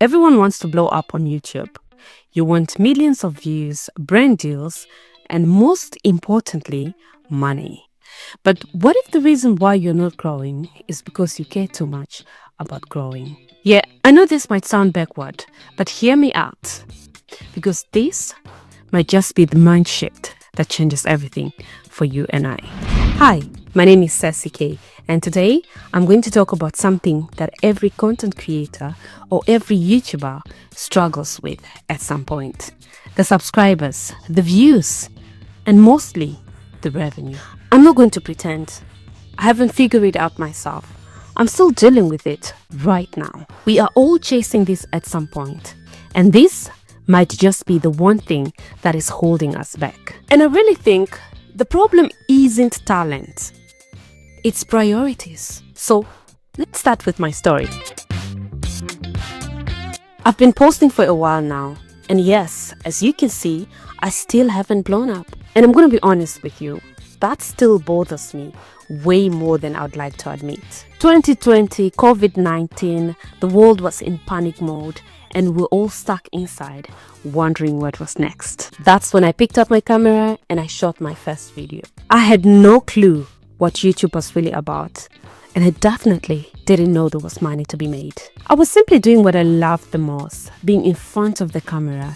Everyone wants to blow up on YouTube. You want millions of views, brand deals, and most importantly, money. But what if the reason why you're not growing is because you care too much about growing? Yeah, I know this might sound backward, but hear me out. Because this might just be the mind shift that changes everything for you and I. Hi, my name is Sassy K, and today I'm going to talk about something that every content creator or every YouTuber struggles with at some point. The subscribers, the views, and mostly the revenue. I'm not going to pretend. I haven't figured it out myself. I'm still dealing with it right now. We are all chasing this at some point, and this might just be the one thing that is holding us back. And I really think the problem isn't talent, it's priorities. So let's start with my story. I've been posting for a while now, and yes, as you can see, I still haven't blown up. And I'm gonna be honest with you, that still bothers me way more than I'd like to admit. 2020, COVID-19, the world was in panic mode, and we're all stuck inside, wondering what was next. That's when I picked up my camera and I shot my first video. I had no clue what YouTube was really about, and I definitely didn't know there was money to be made. I was simply doing what I loved the most, being in front of the camera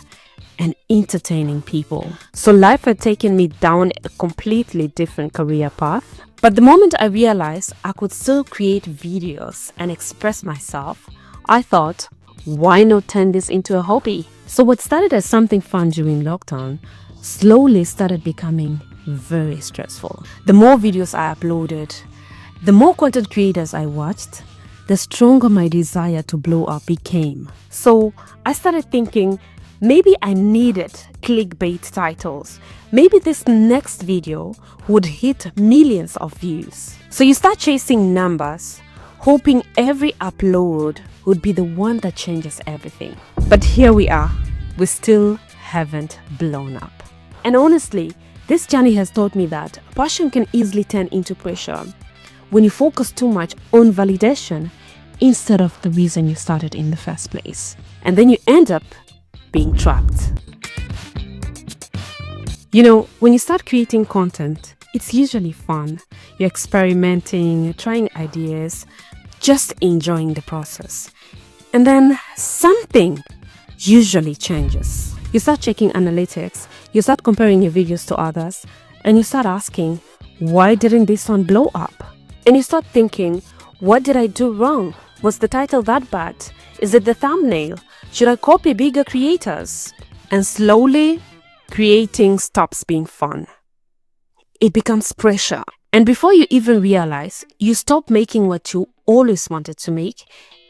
and entertaining people. So life had taken me down a completely different career path. But the moment I realized I could still create videos and express myself, I thought, why not turn this into a hobby? So what started as something fun during lockdown slowly started becoming very stressful. The more videos I uploaded, the more content creators I watched, the stronger my desire to blow up became. So I started thinking, maybe I needed clickbait titles. Maybe this next video would hit millions of views. So you start chasing numbers, hoping every upload would be the one that changes everything. But here we are, we still haven't blown up. And honestly, this journey has taught me that passion can easily turn into pressure when you focus too much on validation instead of the reason you started in the first place. And then you end up being trapped. You know, when you start creating content, it's usually fun. You're experimenting, you're trying ideas, just enjoying the process. And then something usually changes. You start checking analytics, you start comparing your videos to others, and you start asking, why didn't this one blow up? And you start thinking, what did I do wrong? Was the title that bad? Is it the thumbnail? Should I copy bigger creators? And slowly, creating stops being fun. It becomes pressure. And before you even realize, you stop making what you always wanted to make,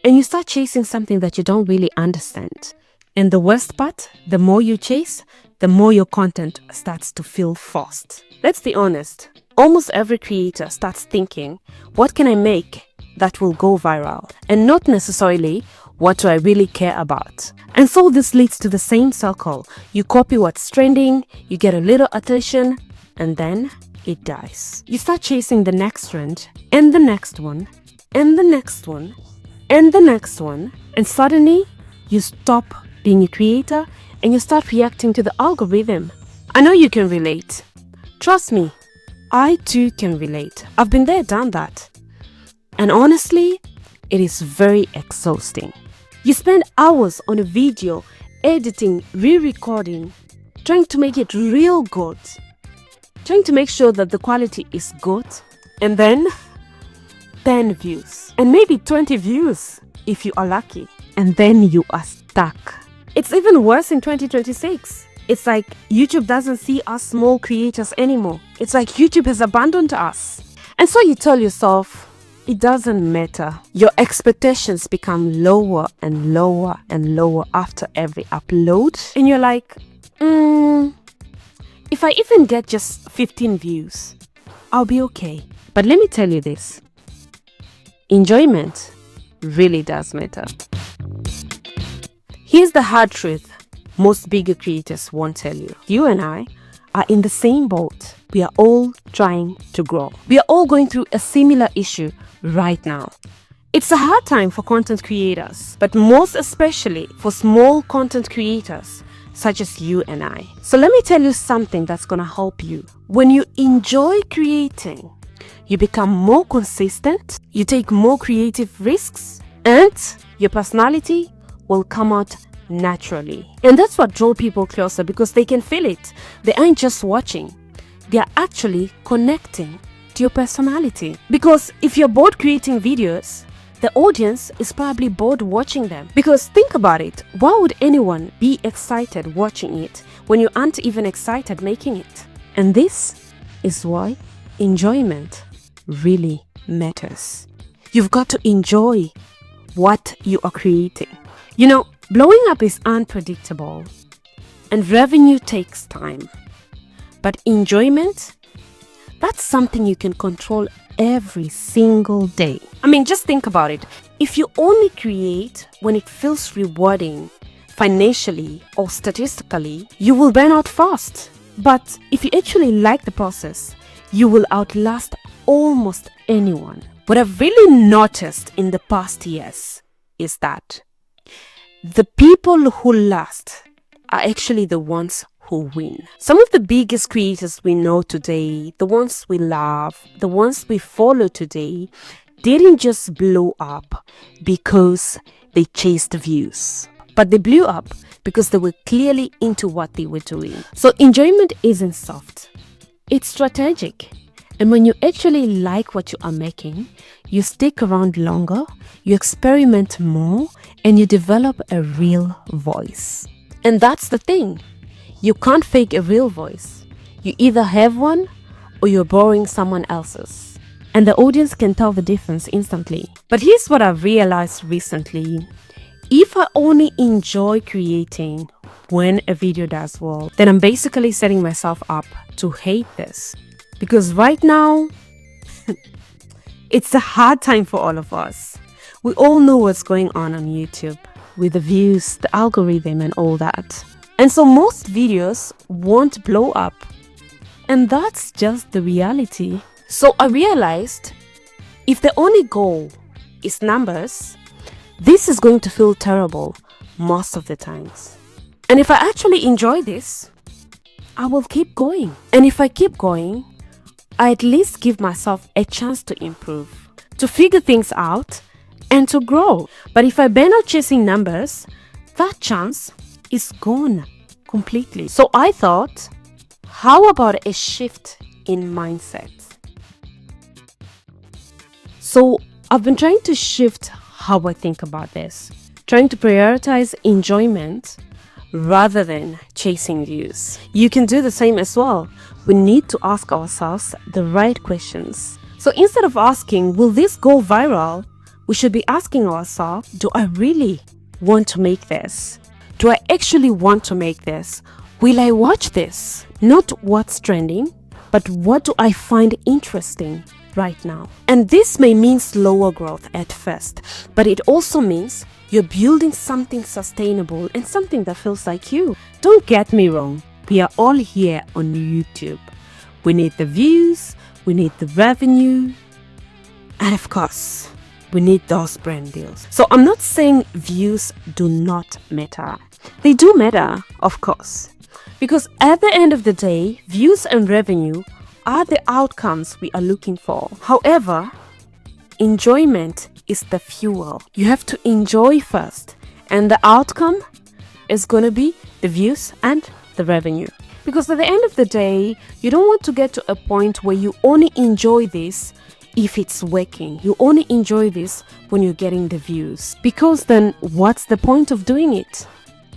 and you start chasing something that you don't really understand. And the worst part, the more you chase, the more your content starts to feel forced. Let's be honest, almost every creator starts thinking, what can I make that will go viral? And not necessarily, what do I really care about? And so this leads to the same circle. You copy what's trending, you get a little attention, and then it dies. You start chasing the next trend, and the next one, and the next one, and the next one, and suddenly you stop being a creator and you start reacting to the algorithm. I know you can relate. Trust me, I too can relate. I've been there, done that. And honestly, it is very exhausting. You spend hours on a video, editing, re-recording, trying to make it real good, trying to make sure that the quality is good, and then 10 views, and maybe 20 views if you are lucky, and then you are stuck. It's even worse in 2026. It's like YouTube doesn't see us small creators anymore. It's like YouTube has abandoned us. And so you tell yourself, it doesn't matter. Your expectations become lower and lower and lower after every upload. And you're like, if I even get just 15 views, I'll be okay. But let me tell you this, enjoyment really does matter. Here's the hard truth most bigger creators won't tell you. You and I are in the same boat. We are all trying to grow. We are all going through a similar issue right now. It's a hard time for content creators, but most especially for small content creators such as you and I. So let me tell you something that's gonna help you. When you enjoy creating, you become more consistent, you take more creative risks, and your personality will come out naturally. And that's what draws people closer, because they can feel it. They aren't just watching, they are actually connecting to your personality. Because if you're bored creating videos, the audience is probably bored watching them. Because think about it, why would anyone be excited watching it when you aren't even excited making it? And this is why enjoyment really matters. You've got to enjoy what you are creating. You know, blowing up is unpredictable and revenue takes time. But enjoyment, that's something you can control every single day. I mean, just think about it. If you only create when it feels rewarding financially or statistically, you will burn out fast. But if you actually like the process, you will outlast almost anyone. What I've really noticed in the past years is that the people who last are actually the ones who win. Some of the biggest creators we know today, the ones we love, the ones we follow today, didn't just blow up because they chased views, but they blew up because they were clearly into what they were doing. So enjoyment isn't soft, it's strategic. And when you actually like what you are making, you stick around longer, you experiment more, and you develop a real voice. And that's the thing. You can't fake a real voice. You either have one or you're borrowing someone else's. And the audience can tell the difference instantly. But here's what I've realized recently. If I only enjoy creating when a video does well, then I'm basically setting myself up to hate this. Because right now, it's a hard time for all of us. We all know what's going on YouTube with the views, the algorithm and all that. And so most videos won't blow up. And that's just the reality. So I realized if the only goal is numbers, this is going to feel terrible most of the times. And if I actually enjoy this, I will keep going. And if I keep going, I at least give myself a chance to improve, to figure things out, and to grow. But if I burn out chasing numbers, that chance is gone completely. So I thought, how about a shift in mindset? So I've been trying to shift how I think about this, trying to prioritize enjoyment rather than chasing views. You can do the same as well. We need to ask ourselves the right questions. So instead of asking, will this go viral? We should be asking ourselves, do I really want to make this? Do I actually want to make this? Will I watch this? Not what's trending, but what do I find interesting right now? And this may mean slower growth at first, but it also means you're building something sustainable and something that feels like you. Don't get me wrong, we are all here on YouTube. We need the views, we need the revenue, and of course, we need those brand deals. So I'm not saying views do not matter. They do matter, of course. Because at the end of the day, views and revenue are the outcomes we are looking for. However, enjoyment is the fuel. You have to enjoy first, and the outcome is going to be the views and the revenue. Because at the end of the day, you don't want to get to a point where you only enjoy this if it's working. You only enjoy this when you're getting the views. Because then what's the point of doing it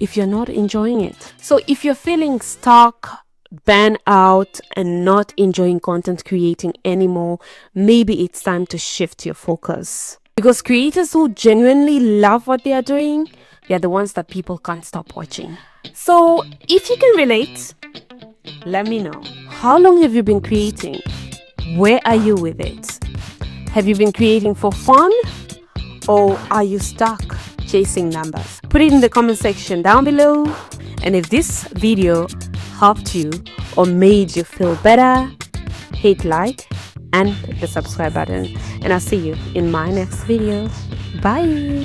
if you're not enjoying it? So if you're feeling stuck, burn out and not enjoying content creating anymore, maybe it's time to shift your focus. Because creators who genuinely love what they are doing, they are the ones that people can't stop watching. So if you can relate, let me know. How long have you been creating? Where are you with it? Have you been creating for fun? Or are you stuck chasing numbers? Put it in the comment section down below. And if this video helped you or made you feel better, hit like and the subscribe button. and I'll see you in my next video. Bye.